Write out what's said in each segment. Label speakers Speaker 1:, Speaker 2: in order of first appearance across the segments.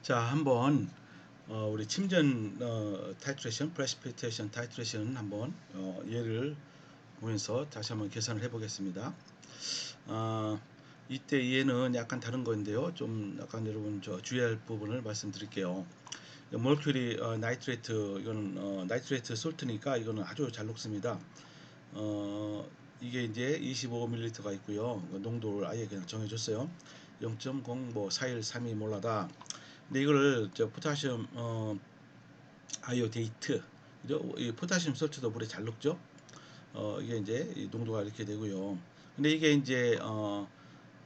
Speaker 1: 자, 한번 우리 침전 타이트레이션, 프레시피테이션 타이트레이션 한번 예를 보면서 다시 한번 계산을 해보겠습니다. 이때 얘는 약간 다른 건데요. 좀 약간 여러분 주의할 부분을 말씀드릴게요. 몰큐리 나이트레이트, 이거는 나이트레이트 솔트니까 이거는 아주 잘 녹습니다. 이게 이제 25ml가 있고요. 농도를 아예 그냥 정해줬어요. 0.0 뭐 413이 몰라다. 근데 이거를 포타시움 아이오데이트, 그죠? 이 포타시움 솔트도 물에 잘 녹죠. 이게 이제 이 농도가 이렇게 되고요. 근데 이게 이제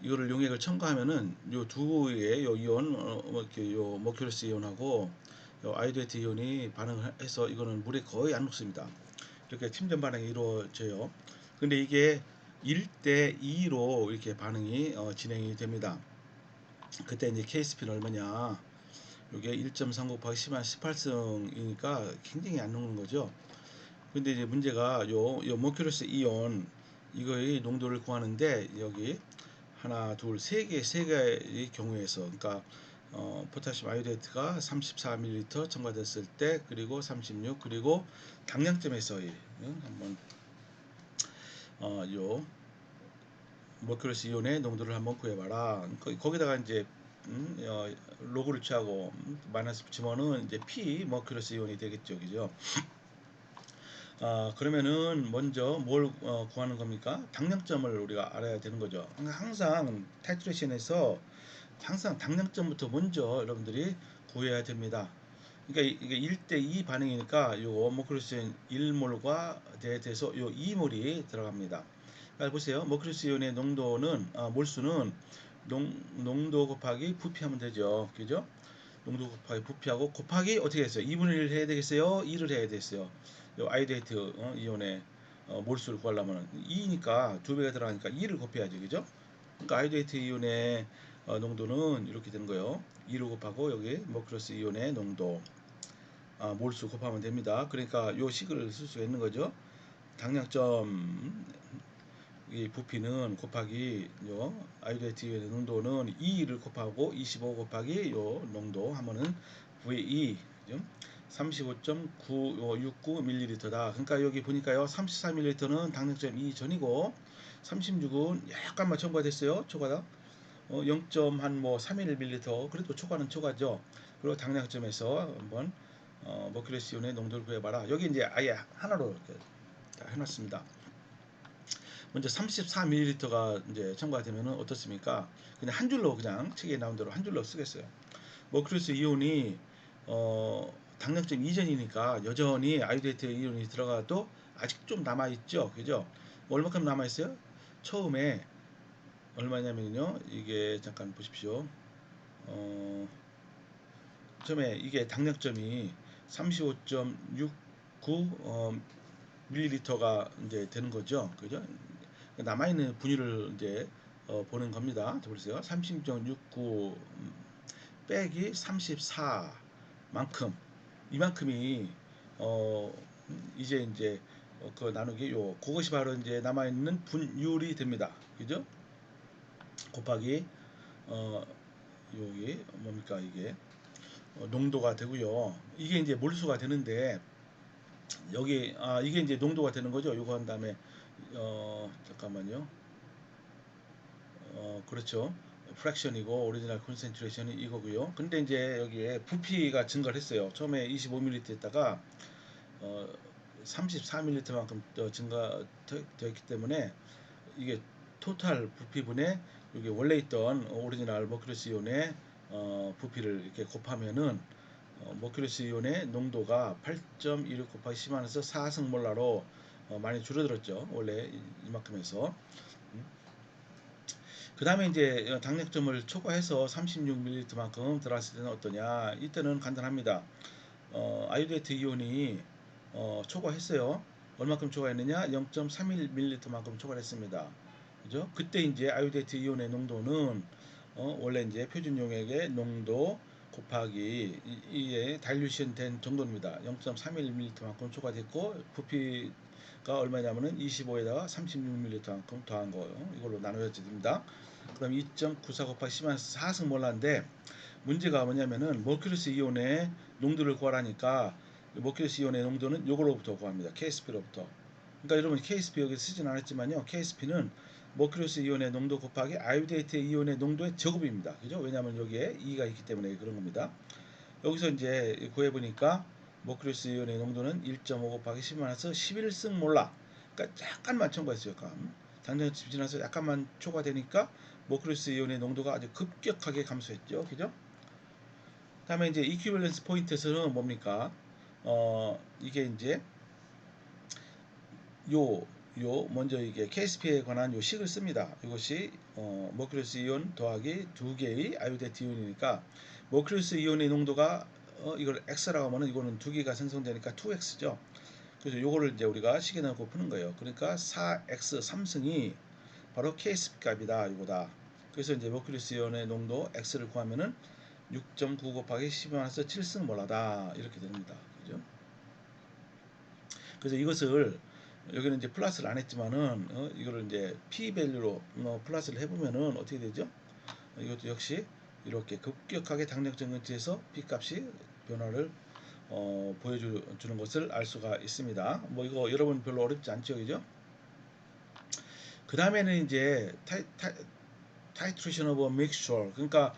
Speaker 1: 이거를 용액을 첨가하면은 요 두의 요 이온 뭐 이렇게 요 머큐러스 이온하고 요 아이오데이트 이온이 반응해서 이거는 물에 거의 안 녹습니다. 이렇게 침전 반응이 이루어져요. 근데 이게 1대 2로 이렇게 반응이 진행이 됩니다. 그때 이제 KSP는 얼마냐? 이게 1.3 곱하기 10 한 18승이니까 굉장히 안 녹는 거죠. 근데 이제 문제가 요 머큐러스 이온 이거의 농도를 구하는데 여기 하나, 둘, 세 개의 경우에서 그러니까 포타슘 아이오데이트가 34ml 첨가됐을 때 그리고 36 그리고 당량점에서의 한번 요 머큐러스 이온의 농도를 한번 구해봐라. 거기다가 이제 로그를 취하고 마이너스 붙이면은 이제 P 머큐러스 이온이 되겠죠, 그죠? 그러면은 먼저 뭘 구하는 겁니까? 당량점을 우리가 알아야 되는 거죠. 항상 타이트레이션에서 항상 당량점부터 먼저 여러분들이 구해야 됩니다. 그러니까 이게 1대2 반응이니까 요 머큐러스 1몰과 대해서 요 2몰이 들어갑니다. 보세요. 머큐러스 이온의 농도는 몰수는 농도 곱하기 부피하면 되죠. 그죠? 농도 곱하기 부피하고 곱하기 어떻게 했어요? 2분의 1 해야 되겠어요? 2를 해야 되겠어요? 요 아이오데이트 이온의 몰수를 구하려면 2니까 2배가 들어가니까 2를 곱해야죠. 그죠? 그러니까 아이오데이트 이온의 농도는 이렇게 되는 거예요. 2를 곱하고 여기 머큐러스 이온의 농도 몰수 곱하면 됩니다. 그러니까 요 식을 쓸 수가 있는 거죠. 당량점 이 부피는 곱하기 요 아이오데이트 이온의 농도는 2를 곱하고 25 곱하기 요 농도 하면은 VE 35.969ml다. 그러니까 여기 보니까요 34ml는 당량점 2 전이고 36은 약간만 첨가됐어요. 초과다. 0.3ml 그래도 초과는 초과죠. 그리고 당량점에서 한번 머큐러스 이온의 농도를 구해봐라. 여기 이제 아예 하나로 이렇게 다 해놨습니다. 먼저 34ml가 이제 첨가가 되면은 어떻습니까? 그냥 한 줄로 그냥 책에 나온 대로 한 줄로 쓰겠어요. 머큐러스 이온이 당량점 이전이니까 여전히 아이오데이트 이온이 들어가도 아직 좀 남아 있죠, 그죠? 얼마큼 남아 있어요? 처음에 얼마냐면요, 이게 잠깐 보십시오. 처음에 이게 당량점이 35.69 밀리리터가 이제 되는 거죠, 그죠? 남아 있는 분유를 이제 보는 겁니다. 보세요. 36.69 빼기 34만큼 이만큼이 어 이제 그 나누기 그것이 바로 이제 남아 있는 분율이 됩니다. 그죠? 곱하기 어 여기 뭡니까 이게 농도가 되고요. 이게 이제 몰수가 되는데 여기 이게 이제 농도가 되는 거죠. 요거 한 다음에 잠깐만요. 그렇죠. 프랙션이고 오리지널 콘센트레이션이 이거고요. 근데 이제 여기에 부피가 증가를 했어요. 처음에 25ml 했다가 34ml만큼 증가되었기 때문에 이게 토탈 부피분에 여기 원래 있던 오리지널 머큐러스 이온의 부피를 이렇게 곱하면은 머큐러스 이온의 농도가 8.16 곱하기 10에서 4승몰라로 많이 줄어들었죠. 원래 이만큼에서. 그 다음에 이제 당력점을 초과해서 36ml만큼 들어갔을 때는 어떠냐? 이때는 간단합니다. 아이오데이트 이온이 초과했어요. 얼마큼 초과했느냐? 0.31ml만큼 초과했습니다. 그죠? 그때 이제 아이오데이트 이온의 농도는 원래 이제 표준 용액의 농도 곱하기 이게 다일루션 된 정도입니다. 0.31ml만큼 초과됐고 부피가 얼마냐면은 25에다가 36ml만큼 더한 거예요. 이걸로 나눠져 됩니다. 그럼 2.94 곱하기 10한 4승몰라인데 문제가 뭐냐면은 머큐리스 이온의 농도를 구하라니까 머큐리스 이온의 농도는 요거로부터 구합니다. KSP로부터. 그러니까 여러분 KSP 여기 쓰진 않았지만요. KSP는 머큐리스 이온의 농도 곱하기 아이오데이트 이온의 농도의 제곱입니다. 그죠? 왜냐하면 여기에 2가 있기 때문에 그런 겁니다. 여기서 이제 구해보니까 머큐리스 이온의 농도는 1.5 곱하기 10-11승 몰라. 그러니까 약간만 첨가했어요. 당장집 지나서 약간만 초과되니까 머큐리스 이온의 농도가 아주 급격하게 감소했죠. 그죠? 다음에 이제 이퀴밸런스 포인트에서는 뭡니까? 이게 이제 요 먼저 이게 KSP에 관한 요 식을 씁니다. 이것이 머큐리스 이온 더하기 두 개의 아이오데이트 이온이니까 머큐리스 이온의 농도가 이걸 x라고 하면은 이거는 두 개가 생성되니까 2x죠. 그래서 요거를 이제 우리가 식에 넣고 푸는 거예요. 그러니까 4x 3승이 바로 KSP 값이다. 이거다. 그래서 이제 머큐리스 이온의 농도 x를 구하면은 6.9 곱하기 10-7승 몰라다 이렇게 됩니다. 그죠? 그래서 이것을 여기는 이제 플러스를 안 했지만은 이거를 이제 p 밸류로 플러스를 해보면은 어떻게 되죠? 이것도 역시 이렇게 급격하게 당력점 근처에서 p 값이 변화를 보여주는 것을 알 수가 있습니다. 뭐 이거 여러분 별로 어렵지 않죠, 그죠? 그 다음에는 이제 타이트레이션 오브 믹스처, 그러니까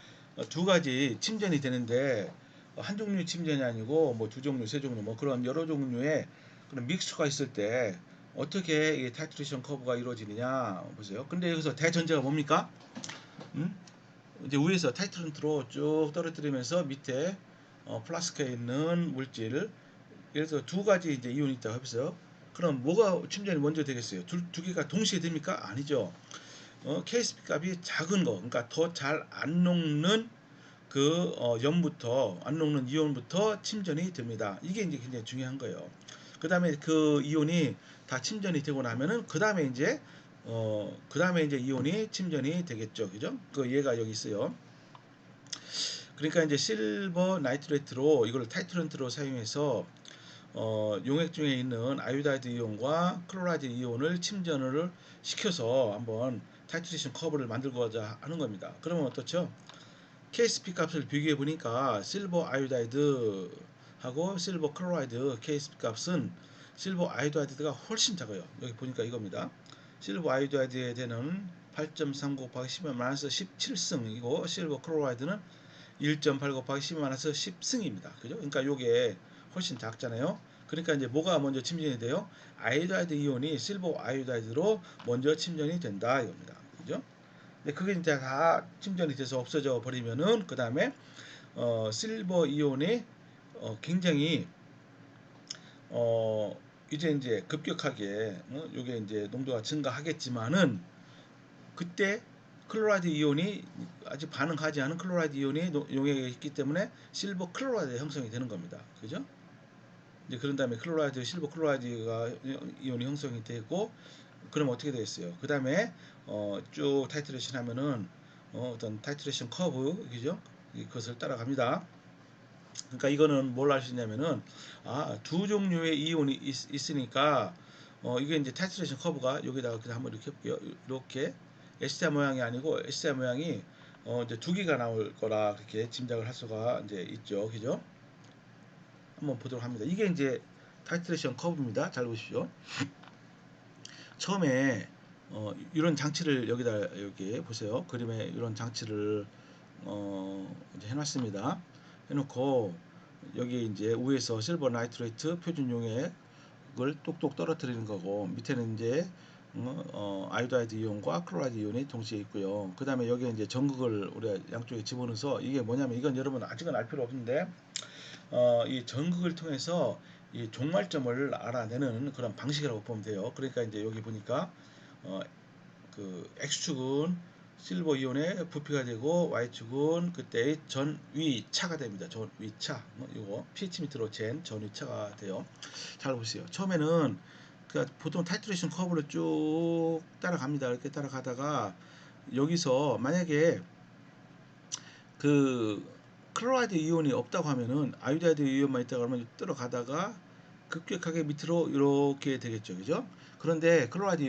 Speaker 1: 두 가지 침전이 되는데 한 종류 침전이 아니고 뭐 두 종류, 세 종류, 뭐 그런 여러 종류의 그런 믹스처가 있을 때 어떻게 이 타이트레이션 커브가 이루어지느냐 보세요. 근데 여기서 대전제가 뭡니까? 이제 위에서 타이트런트로 쭉 떨어뜨리면서 밑에 플라스크에 있는 물질을 예를 들어 두 가지 이제 이온이 있다고 해보세요. 그럼 뭐가 침전이 먼저 되겠어요? 두 개가 동시에 됩니까? 아니죠. KSP 값이 작은 거, 그러니까 더 잘 안 녹는 그 염부터 안 녹는 이온부터 침전이 됩니다. 이게 이제 굉장히 중요한 거예요. 그 다음에 그 이온이 다 침전이 되고 나면은 그 다음에 이제 이온이 침전이 되겠죠, 그죠? 그 얘가 여기 있어요. 그러니까 이제 실버 나이트레이트로 이걸 타이트런트로 사용해서 용액 중에 있는 아이오다이드 이온과 클로라이드 이온을 침전을 시켜서 한번 타이트레이션 커브를 만들고자 하는 겁니다. 그러면 어떻죠? KSP 값을 비교해 보니까 실버 아이오다이드 하고 실버 클로라이드 KSP 값은 실버 아이오다이드가 훨씬 작아요. 여기 보니까 이겁니다. 실버 아이오다이드에 되는 8.3 곱하기 10-17승이고 실버 클로라이드는 1.8 곱하기 10-10승입니다. 그죠? 그러니까 요게 훨씬 작잖아요. 그러니까 이제 뭐가 먼저 침전이 돼요? 아이오다이드 이온이 실버 아이오다이드로 먼저 침전이 된다 이겁니다. 그죠? 근데 그게 이제 다 침전이 돼서 없어져 버리면은 그 다음에 실버 이온이 굉장히 이제 급격하게 요게 이제 농도가 증가하겠지만은 그때 클로라이드 이온이 아직 반응하지 않은 클로라이드 이온이 용액에 있기 때문에 실버 클로라이드 형성이 되는 겁니다. 그죠? 이제 그런 다음에 실버 클로라이드가 이온이 형성이 되고 그러면 어떻게 되겠어요? 그 다음에 쭉 타이트레이션 하면은 어떤 타이트레이션 커브, 그죠? 이것을 따라갑니다. 그러니까 이거는 뭘 알 수 있냐면은 두 종류의 이온이 있으니까 이게 이제 타이트레이션 커브가 여기다가 그냥 한번 이렇게 해볼게요. 이렇게 S자 모양이 아니고 S자 모양이 이제 두 개가 나올 거라 그렇게 짐작을 할 수가 이제 있죠, 그죠? 한번 보도록 합니다. 이게 이제 타이트레이션 커브입니다. 잘 보십시오. 처음에 이런 장치를 여기다 여기 보세요. 그림에 이런 장치를 이제 해놨습니다. 해놓고 여기 이제 위에서 실버 나이트레이트 표준 용액을 똑똑 떨어뜨리는 거고 밑에는 이제 아이오다이드 이온과 클로라이드 이온이 동시에 있고요. 그 다음에 여기 이제 전극을 우리가 양쪽에 집어넣어서 이게 뭐냐면 이건 여러분 아직은 알 필요 없는데 이 전극을 통해서 이 종말점을 알아내는 그런 방식이라고 보면 돼요. 그러니까 이제 여기 보니까 그 X축은 실버 이온의 부피가 되고 Y축은 그때의 전위차가 됩니다. 전위차. 이거 pH 밑으로 잰 전위차가 돼요. 잘 보세요. 처음에는 보통 타이트레이션 커브를 쭉 따라갑니다. 이렇게 따라가다가 여기서 만약에 그 클로라이드 이온이 없다고 하면은 아이오다이드 이온만 있다고 하면 들어가다가 급격하게 밑으로 이렇게 되겠죠, 그죠? 그런데 클로라이드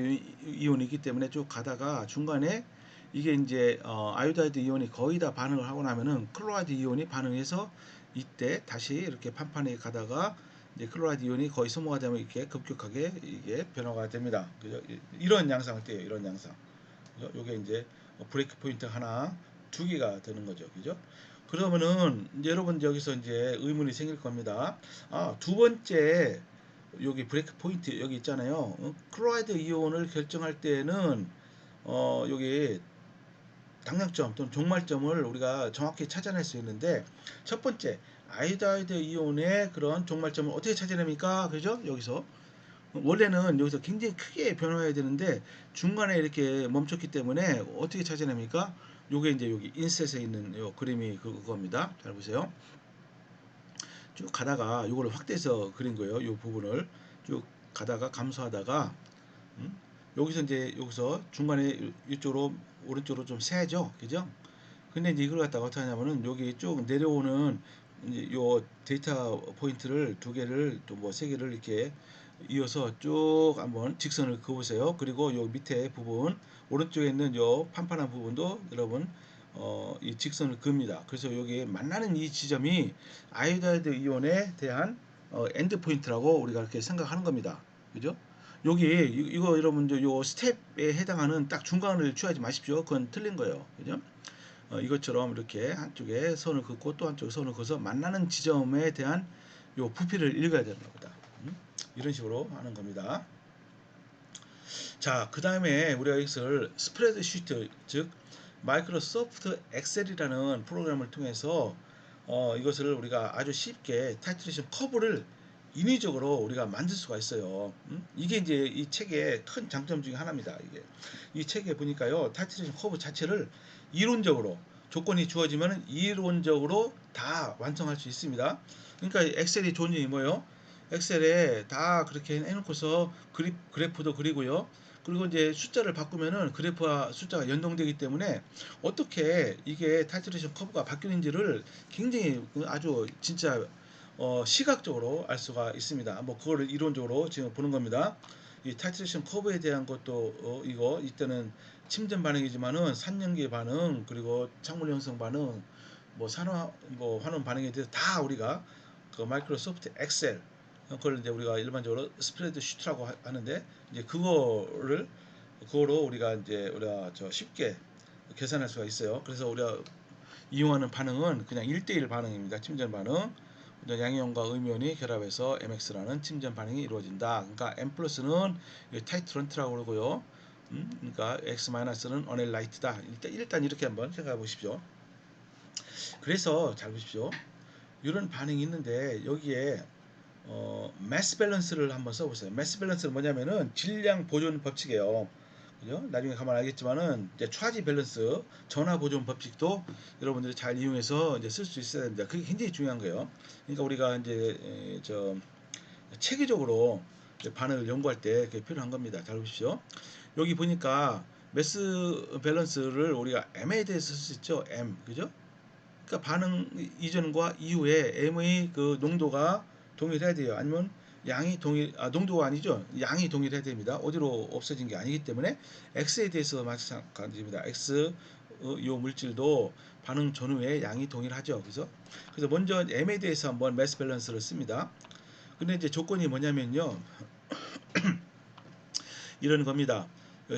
Speaker 1: 이온이 있기 때문에 쭉 가다가 중간에 이게 이제 아이오다이드 이온이 거의 다 반응을 하고 나면은 클로라이드 이온이 반응해서 이때 다시 이렇게 판판하게 가다가 이제 클로라이드 이온이 거의 소모가 되면 이렇게 급격하게 이게 변화가 됩니다. 그죠? 이런 양상을 떼요. 이런 양상. 그죠? 요게 이제 브레이크 포인트 하나, 두 개가 되는 거죠. 그죠? 그러면은 이제 여러분 여기서 이제 의문이 생길 겁니다. 아, 두 번째 여기 브레이크 포인트 여기 있잖아요. 클로라이드 이온을 결정할 때는 여기 당량점 또는 종말점을 우리가 정확히 찾아낼 수 있는데, 첫 번째 아이오다이드 이온의 그런 종말점을 어떻게 찾아냅니까? 그죠? 여기서 원래는 여기서 굉장히 크게 변화해야 되는데 중간에 이렇게 멈췄기 때문에 어떻게 찾아냅니까? 요게 이제 여기 인셋에 있는 요 그림이 그겁니다. 잘 보세요. 쭉 가다가 요거를 확대해서 그린 거예요. 요 부분을 쭉 가다가 감소하다가 음? 여기서 이제 여기서 중간에 이쪽으로 오른쪽으로 좀 세죠, 그죠? 근데 이제 이걸 갖다가 어떻게 하냐면은 여기 쭉 내려오는 이제 요 데이터 포인트를 두 개를 또 뭐 세 개를 이렇게 이어서 쭉 한번 직선을 그어보세요. 그리고 요 밑에 부분 오른쪽에 있는 요 판판한 부분도 여러분 이 직선을 그읍니다. 그래서 여기 만나는 이 지점이 아이오다이드 이온에 대한 엔드 포인트라고 우리가 이렇게 생각하는 겁니다. 그죠? 여기 이거 여러분들 요 스텝에 해당하는 딱 중간을 취하지 마십시오. 그건 틀린 거예요. 그죠? 이것처럼 이렇게 한쪽에 선을 긋고 또 한쪽에 선을 그어서 만나는 지점에 대한 요 부피를 읽어야 되는 겁니다. 이런 식으로 하는 겁니다. 자, 그 다음에 우리가 이것을 스프레드시트, 즉 마이크로소프트 엑셀이라는 프로그램을 통해서 이것을 우리가 아주 쉽게 타이트레이션 커브를 인위적으로 우리가 만들 수가 있어요. 이게 이제 이 책의 큰 장점 중에 하나입니다. 이게 이 책에 보니까요, 타이트레이션 커브 자체를 이론적으로 조건이 주어지면 이론적으로 다 완성할 수 있습니다. 그러니까 엑셀이 좋은 점이 뭐예요? 엑셀에 다 그렇게 해놓고서 그래프도 그리고요. 그리고 이제 숫자를 바꾸면은 그래프와 숫자가 연동되기 때문에 어떻게 이게 타이트레이션 커브가 바뀌는지를 굉장히 아주 진짜 시각적으로 알 수가 있습니다. 뭐 그거를 이론적으로 지금 보는 겁니다. 이 타이트레이션 커브에 대한 것도 이거 이때는 침전 반응이지만은 산연계 반응 그리고 창물 형성 반응 뭐 산화 뭐 환원 반응에 대해서 다 우리가 그 마이크로소프트 엑셀 그걸 이제 우리가 일반적으로 스프레드 시트라고 하는데 이제 그거로 우리가 이제 우리가 쉽게 계산할 수가 있어요. 그래서 우리가 이용하는 반응은 그냥 1대1 반응입니다. 침전 반응. 양이온과 음이온이 결합해서 MX라는 침전 반응이 이루어진다. 그러니까 M 플러스는 타이트런트라고 그러고요. 그러니까 X 마이너스는 어넬라이트다. 일단 이렇게 한번 생각해 보십시오. 그래서 잘 보십시오. 이런 반응이 있는데 여기에 매스 밸런스를 한번 써보세요. 매스 밸런스는 뭐냐면은 질량 보존 법칙이에요. 그죠? 나중에 가면 알겠지만은 이제 차지 밸런스 전화 보존 법칙도 여러분들이 잘 이용해서 이제 쓸 수 있어야 됩니다. 그게 굉장히 중요한 거예요. 그러니까 우리가 이제 체계적으로 반응을 연구할 때 그게 필요한 겁니다. 잘 보십시오. 여기 보니까 매스 밸런스를 우리가 M에 대해서 쓸 수 있죠. M, 그죠? 그러니까 반응 이전과 이후에 M의 그 농도가 동일해야 돼요. 아니면 양이 농도가 아니죠. 양이 동일해야 됩니다. 어디로 없어진 게 아니기 때문에 X에 대해서 마찬가지입니다. X 요 물질도 반응 전후에 양이 동일하죠. 그래서 먼저 M에 대해서 한번 매스 밸런스를 씁니다. 근데 이제 조건이 뭐냐면요. 이런 겁니다.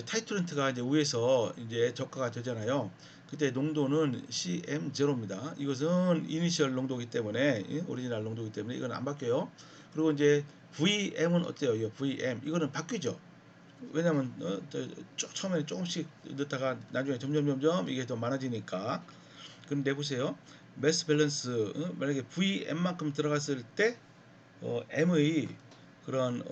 Speaker 1: 타이트런트가 이제 위에서 이제 적화가 되잖아요. 그때 농도는 CM0입니다. 이것은 이니셜 농도이기 때문에 오리지널 농도이기 때문에 이건 안 바뀌어요. 그리고 이제 VM은 어때요? 이 VM 이거는 바뀌죠. 왜냐하면 처음에 조금씩 넣다가 나중에 점점 이게 더 많아지니까. 그런데 보세요. 매스 밸런스 만약에 VM만큼 들어갔을 때 M의 그런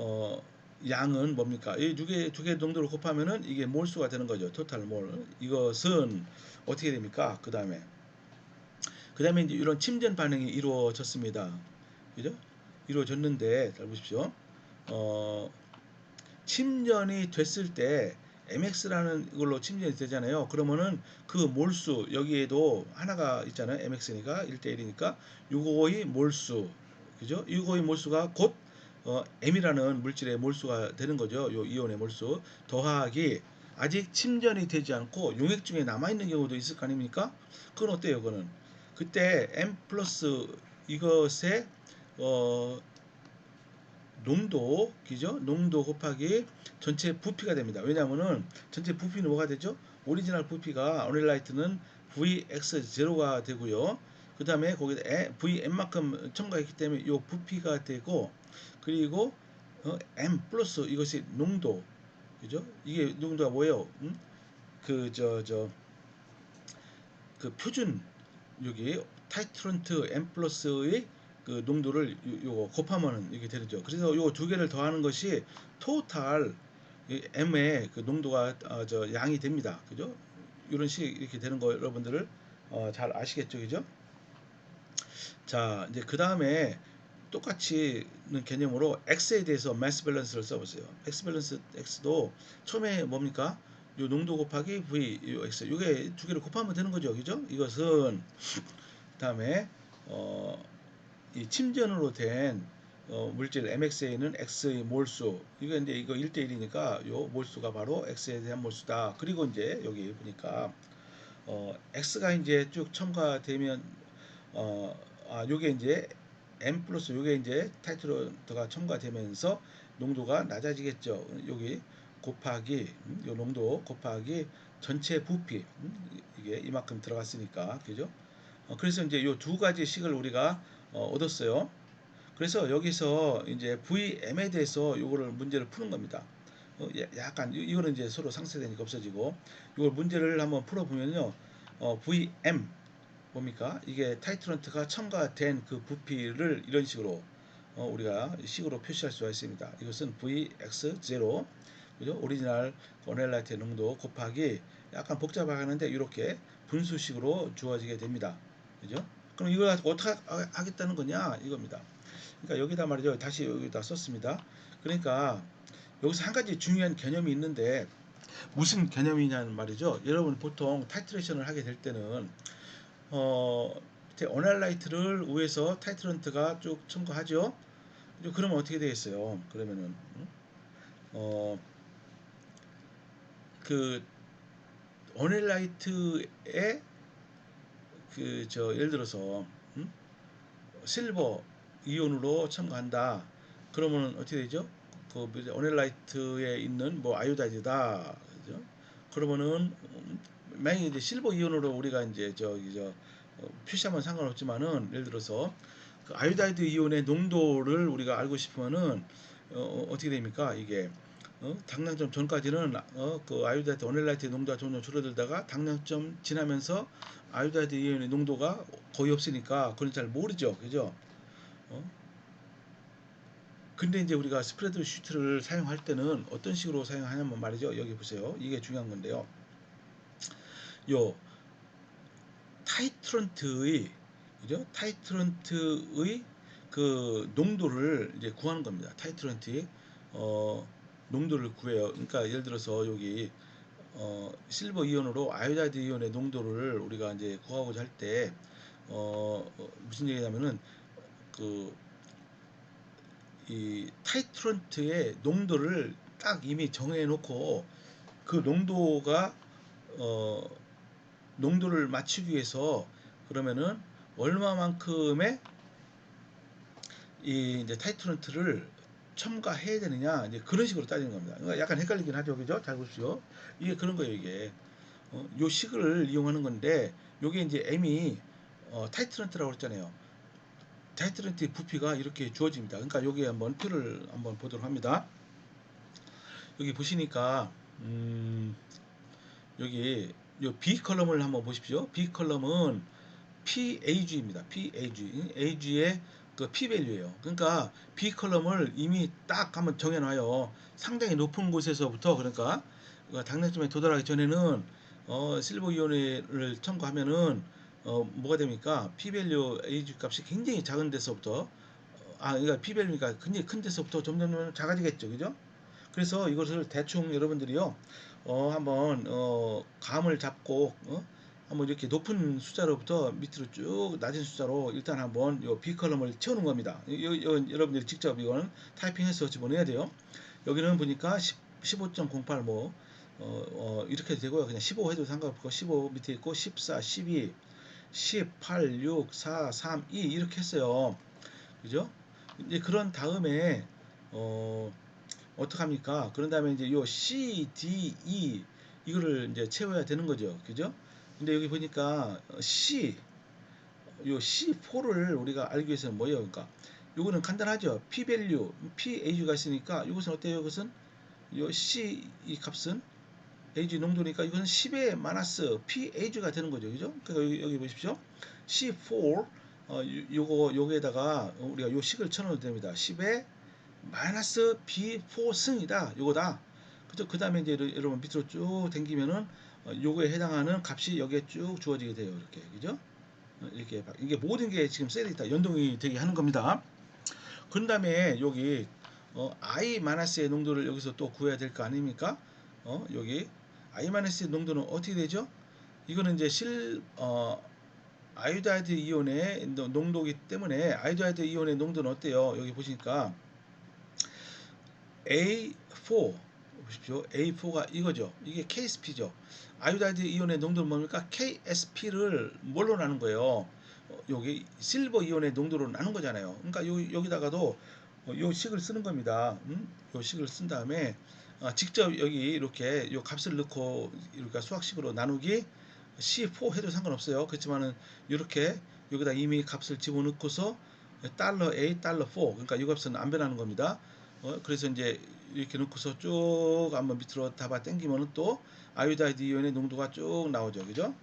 Speaker 1: 양은 뭡니까? 이 두 개 정도를 곱하면은 이게 몰수가 되는 거죠. 토탈 몰. 이것은 어떻게 됩니까? 그 다음에 이제 이런 침전 반응이 이루어졌습니다. 그죠? 이루어졌는데 잘 보십시오. 어, 침전이 됐을 때 MX라는 걸로 침전이 되잖아요. 그러면은 그 몰수 여기에도 하나가 있잖아요. MX니까 1대1이니까 요거의 몰수 그죠? 요거의 몰수가 곧 M이라는 물질의 몰수가 되는 거죠. 요 이온의 몰수 더하기 아직 침전이 되지 않고 용액 중에 남아있는 경우도 있을 거 아닙니까? 그건 어때요? 그거는 그때 M 플러스 이것의 어, 농도, 그죠? 농도 곱하기 전체 부피가 됩니다. 왜냐하면은 전체 부피는 뭐가 되죠? 오리지널 부피가 오넬라이트는 Vx0가 되고요. 그 다음에 거기다 Vm만큼 첨가했기 때문에 이 부피가 되고, 그리고 M 플러스 이것이 농도, 그죠? 이게 농도가 뭐예요? 그 표준 여기 타이트런트 M 플러스의 그 농도를 요거 곱하면은 이게 되죠. 그래서 요 두 개를 더하는 것이 토탈 M의 그 농도가 저 양이 됩니다. 그죠? 이런 식 이렇게 되는 거 여러분들을 잘 아시겠죠, 그죠? 자, 이제 그 다음에 똑같이 개념으로 X에 대해서 마스 밸런스를 써보세요. X 밸런스 X도 처음에 뭡니까? 요 농도 곱하기 V, 요 X, 요게 두 개를 곱하면 되는 거죠, 그죠? 이것은 다음에 이 침전으로 된 물질 MXA는 X의 몰수, 이거 이제 이거 1대1이니까 요 몰수가 바로 X에 대한 몰수다. 그리고 이제 여기 보니까 X가 이제 쭉 첨가되면 요게 이제 M 플러스 요게 이제 타이트로가 첨가되면서 농도가 낮아지겠죠. 여기 곱하기 요 농도 곱하기 전체 부피, 이게 이만큼 들어갔으니까, 그죠? 그래서 이제 요 두 가지 식을 우리가 얻었어요. 그래서 여기서 이제 VM에 대해서 요거를 문제를 푸는 겁니다. 약간 이거는 이제 서로 상쇄되니까 없어지고, 이걸 문제를 한번 풀어보면요, VM 뭡니까? 이게 타이트런트가 첨가된 그 부피를 이런 식으로 우리가 식으로 표시할 수가 있습니다. 이것은 VX0, 그죠? 오리지널 오넬라이트의 농도 곱하기, 약간 복잡하는데 이렇게 분수식으로 주어지게 됩니다. 그죠? 그럼 이걸 가지고 어떻게 하겠다는 거냐? 이겁니다. 그러니까 여기다 말이죠. 다시 여기다 썼습니다. 그러니까 여기서 한 가지 중요한 개념이 있는데 무슨 개념이냐는 말이죠. 여러분 보통 타이트레이션을 하게 될 때는 밑에 어널라이트를 위에서 타이트런트가 쭉 첨가하죠. 그러면 어떻게 되겠어요? 그러면은 어, 그 어널라이트에 그 저 예를 들어서 실버 이온으로 첨가한다. 그러면 어떻게 되죠? 그 어넬라이트에 있는 뭐 아이오다이드다. 그죠? 그러면은 만약에 이제 실버 이온으로 우리가 이제 저기 표시하면 상관없지만은 예를 들어서 그 아이오다이드 이온의 농도를 우리가 알고 싶으면은 떻게 됩니까? 이게 당량점 전까지는 그 아이오다이드 어넬라이트의 농도가 점점 줄어들다가 당량점 지나면서 아이오다이드 이온의 농도가 거의 없으니까 그건 잘 모르죠, 그죠? 어? 근데 이제 우리가 스프레드 슈트를 사용할 때는 어떤 식으로 사용하냐면 말이죠. 여기 보세요. 이게 중요한 건데요. 요 타이트런트의 그죠? 타이트런트의 그 농도를 이제 구하는 겁니다. 타이트런트의 농도를 구해요. 그러니까 예를 들어서 여기 실버 이온으로 아이오다이드 이온의 농도를 우리가 이제 구하고자 할 때 무슨 얘기냐면은 그 이 타이트런트의 농도를 딱 이미 정해놓고 그 농도가 어, 농도를 맞추기 위해서 그러면은 얼마만큼의 이 이제 타이트런트를 첨가해야 되느냐 이제 그런 식으로 따지는 겁니다. 그러니까 약간 헷갈리긴 하죠, 그죠? 잘 보십시오. 이게 그런 거예요, 이게. 요 식을 이용하는 건데 요게 이제 M이 타이트런트라고 그랬잖아요. 타이트런트의 부피가 이렇게 주어집니다. 그러니까 여기 한번 표를 한번 보도록 합니다. 여기 보시니까 여기 요 B 컬럼을 한번 보십시오. B 컬럼은 PAG입니다. PAG. AG의 그 P 밸류예요. 그러니까 B 컬럼을 이미 딱 한번 정해놔요. 상당히 높은 곳에서부터 그러니까 당력점에 도달하기 전에는 실버 이온을 첨가하면은 뭐가 됩니까? P 밸류 AG 값이 굉장히 작은 데서부터 그러니까 P 밸류가 굉장히 큰 데서부터 점점 작아지겠죠, 그죠? 그래서 이것을 대충 여러분들이요, 한번 감을 잡고 한번 이렇게 높은 숫자로부터 밑으로 쭉 낮은 숫자로 일단 한번 요 B 컬럼을 채우는 겁니다. 여러분들이 직접 이거는 타이핑해서 집어넣어야 돼요. 여기는 보니까 15.08 뭐 이렇게 되고요. 그냥 15 해도 상관없고 15 밑에 있고 14, 12, 18, 6, 4, 3, 2 이렇게 했어요. 그죠? 이제 그런 다음에 어떡합니까? 그런 다음에 이제 요 C, D, E 이거를 이제 채워야 되는 거죠. 그죠? 근데 여기 보니까 C 요 C4를 우리가 알기 위해서는 뭐예요? 그러니까 요거는 간단하죠. P 밸류, P A가 있으니까 이것은 어때요? 이것은 요 C 이 값은 Ag 농도니까 이것은 10의 마이너스 pAg가 되는 거죠. 그죠? 그러니까 여기 보십시오. C4 요거에다가 우리가 요 식을 쳐넣어도 됩니다. 10의 마이너스 B4 승이다. 요거다. 그죠? 그 다음에 이제 여러분 밑으로 쭉 당기면은 요거에 해당하는 값이 여기에 쭉 주어지게 돼요. 이렇게. 그죠? 이렇게 이게 모든 게 지금 셀이 있다. 연동이 되게 하는 겁니다. 그 다음에 여기 I-의 농도를 여기서 또 구해야 될 거 아닙니까? 여기 I-의 농도는 어떻게 되죠? 이거는 이제 아이오다이드 이온의 농도이기 때문에 아이오다이드 이온의 농도는 어때요? 여기 보시니까 A4 보십시오. A4가 이거죠. 이게 KSP죠. 아이오다이드 이온의 농도는 뭡니까? KSP를 뭘로 나눈 거예요? 여기 실버 이온의 농도로 나눈 거잖아요. 그러니까 여기다가도 요 식을 쓰는 겁니다. 요 식을 쓴 다음에 직접 여기 이렇게 요 값을 넣고 이렇게 수학식으로 나누기 C4 해도 상관없어요. 그렇지만은 이렇게 여기다 이미 값을 집어넣고서 달러 $A, 달러 $4 그러니까 이 값은 안 변하는 겁니다. 그래서 이제 이렇게 놓고서 쭉 한번 밑으로 잡아 당기면은 또 아이오다이드 이온의 농도가 쭉 나오죠. 그죠?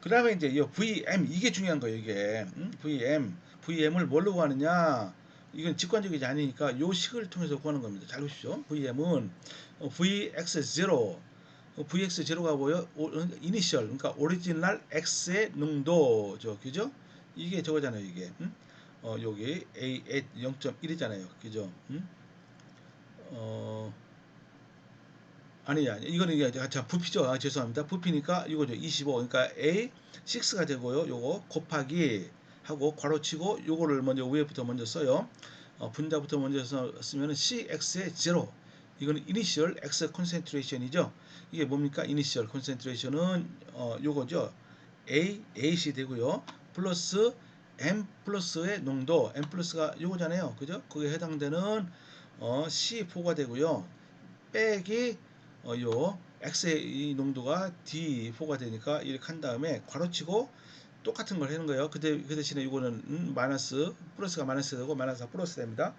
Speaker 1: 그 다음에 이제 이 VM 이게 중요한 거예요. 이게 VM을 뭘로 구하느냐? 이건 직관적이지 않으니까 요 식을 통해서 구하는 겁니다. 잘 보십시오. VM은 VX0 VX0가 뭐예요? 이니셜 그러니까 오리지널 X의 농도죠. 그죠? 이게 저거잖아요. 이게 여기 A at 0.1이잖아요. 그죠? 어, 아니 이거는 이게 자 부피죠. 죄송합니다. 부피니까 이거죠. 25 그러니까 A6가 되고요. 요거 곱하기 하고 괄호치고 요거를 먼저 위에부터 먼저 써요. 분자부터 먼저 쓰면은 CX의 0 이거는 이니셜 X 컨센트레이션이죠. 이게 뭡니까? 이니셜 컨센트레이션은 요거죠. A이 되고요. 플러스 M 플러스의 농도 M 플러스가 요거잖아요. 그죠? 그게 해당되는 C4가 되고요. 빼기 요 X의 이 농도가 D4가 되니까 이렇게 한 다음에 괄호치고 똑같은 걸 하는 거예요. 그 대신에 이거는 마이너스 플러스가 마이너스 되고 마이너스가 플러스 됩니다.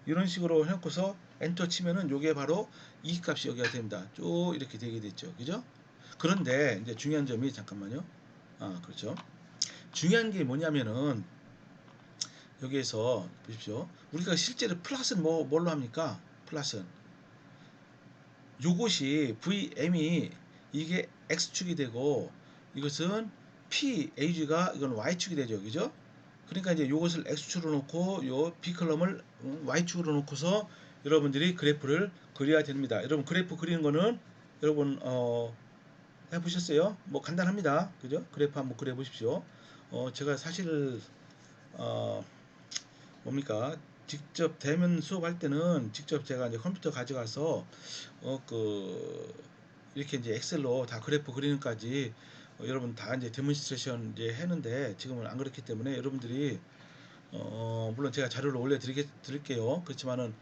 Speaker 1: 이런 식으로 해놓고서 엔터 치면은 요게 바로 이 값이 여기가 됩니다. 쭉 이렇게 되게 됐죠. 그죠? 그런데 이제 중요한 점이 잠깐만요. 그렇죠. 중요한 게 뭐냐면은 여기에서 보십시오. 우리가 실제로 플러스는 뭘로 합니까? 플러스는 요것이 VM이 이게 X축이 되고 이것은 PAG가 이건 Y축이 되죠. 그죠? 그러니까 이제 요것을 X축으로 놓고 요 B컬럼을 Y축으로 놓고서 여러분들이 그래프를 그려야 됩니다. 여러분 그래프 그리는 거는 여러분 해보셨어요? 뭐 간단합니다. 그죠? 그래프 한번 그려 보십시오. 제가 사실 어, 뭡니까? 직접 대면 수업할 때는 직접 제가 이제 컴퓨터 가져가서 그 이렇게 이제 엑셀로 다 그래프 그리는까지 여러분 다 이제 데몬스트레이션 이제 했는데 지금은 안 그렇기 때문에 여러분들이 물론 제가 자료를 드릴게요. 그렇지만은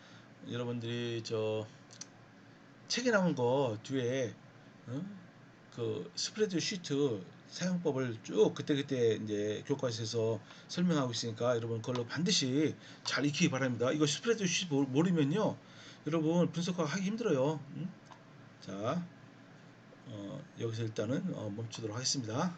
Speaker 1: 여러분들이 저 책에 나온 거 뒤에 어? 그 스프레드 시트 사용법을 쭉 그때그때 이제 교과서에서 설명하고 있으니까 여러분 그걸로 반드시 잘 익히기 바랍니다. 이거 스프레드 시트 모르면요 여러분 분석하기 하기 힘들어요. 자 여기서 일단은 멈추도록 하겠습니다.